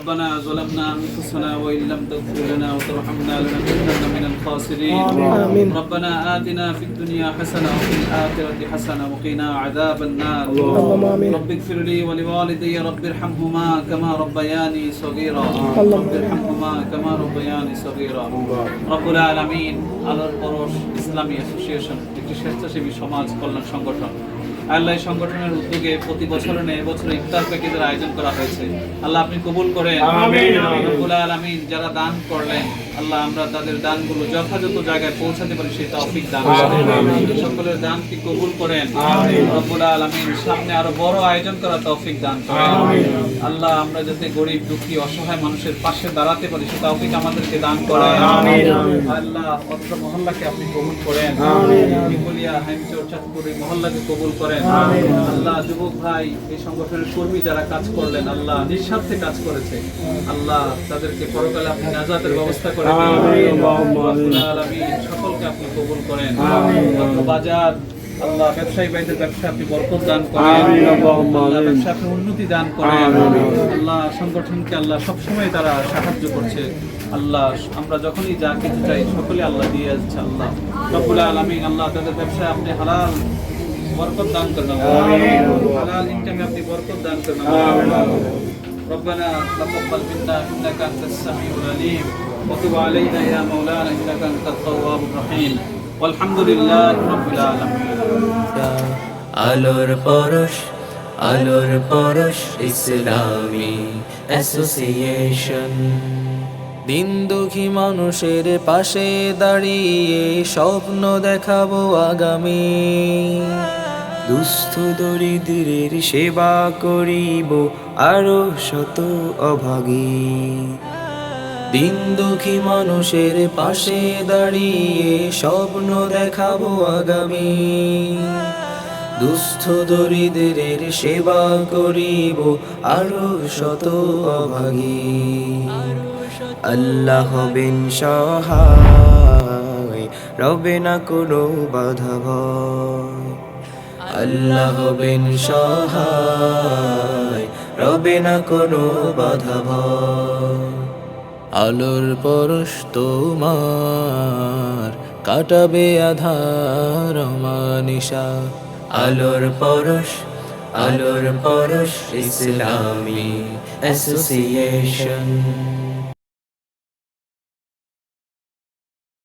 ربنا ظلمنا أنفسنا وإن لم تغفر لنا وترحمنا لنكونن من الخاسرين آمين. ربنا آتنا في الدنيا حسنة وفي الآخرة حسنة وقنا عذاب النار اللهم آمين. رب اغفر لي ولوالدي رب ارحمهما كما ربياني صغيرا اللهم رب ارحمهما كما ربياني صغيرا রব্বুল আলামিন আলোর পরশ ইসলামী অ্যাসোসিয়েশন একটি স্বেচ্ছাসেবী সমাজ কল্যাণ সংগঠন আল্লাহ এই সংগঠনের উদ্যোগে প্রতি বছরে এবছর ইফতার প্যাকেজের আয়োজন করা হয়েছে আল্লাহ আপনি কবুল করেন আমিন। রব্বুল আলামিন যারা দান করলেন আল্লাহ আমরা তাদের দানগুলো যথাযথ জায়গায় পৌঁছাতে পারি সেই তৌফিক দান করেন সকলের দানকে কবুল করেন রব্বুল আলামিন সামনে আরো বড় আয়োজন করার তৌফিক দান করেন আল্লাহ আমরা যাতে গরিব দুঃখী অসহায় মানুষের পাশে দাঁড়াতে পারি সেই তৌফিক আমাদেরকে দান করেন আল্লাহ অত্র মহল্লাকে আপনি কবুল করেন নিকলিয়া হাইমচর চাঁদপুর এই মহল্লাকে কবুল করেন আল্লাহ যুবক ভাই এই সংগঠনের কর্মী যারা কাজ করলেন আল্লাহ নিঃস্বার্থে কাজ করেছে আল্লাহ তাদেরকে পরকালে আপনি নাজাতের ব্যবস্থা করে দিন রব্বুল আলামিন সকলকে আপনি কবুল করেন বাজার আল্লাহ ব্যবসায়ী ভাইদের ব্যবসা আপনি বরকত দান করেন আল্লাহ ব্যবসা আপনি উন্নতি দান করেন আল্লাহ সংগঠনকে আল্লাহ সবসময় তারা সাহায্য করছে আল্লাহ আমরা যখনই যা কিছু চাই সকলে আল্লাহ দিয়ে আসছে আল্লাহ রব্বুল আলামিন আল্লাহ তাদের ব্যবসায় আপনি হালাল বরকত দান করুন হালাল ইনকামে আপনি বরকত দান করুন ربنا تقبل منا انك انت السميع العليم وتب علينا يا مولانا انك انت التواب الرحيم والحمد لله رب العالمين আলোর পরশ ইসলামী অ্যাসোসিয়েশন দিন দুঃখী মানুষের পাশে দাঁড়িয়ে স্বপ্ন দেখাবো আগামী দুস্থ দরিদ্রের সেবা করিব আরো শত অভাগী দিন দুঃখী মানুষের পাশে দাঁড়িয়ে স্বপ্ন দেখাবো আগামী দুস্থ দরিদ্রের সেবা করিব আরো শত অভাগী আল্লাহ হবেন সহায় রবে না কোনো বাধা ভয় আল্লাহ হবেন সহায় রবে না কোনো বাধা ভয় আলোর পরশ তোমার কাটাবে আধার মানিশা আলোর পরশ ইসলামী অ্যাসোসিয়েশন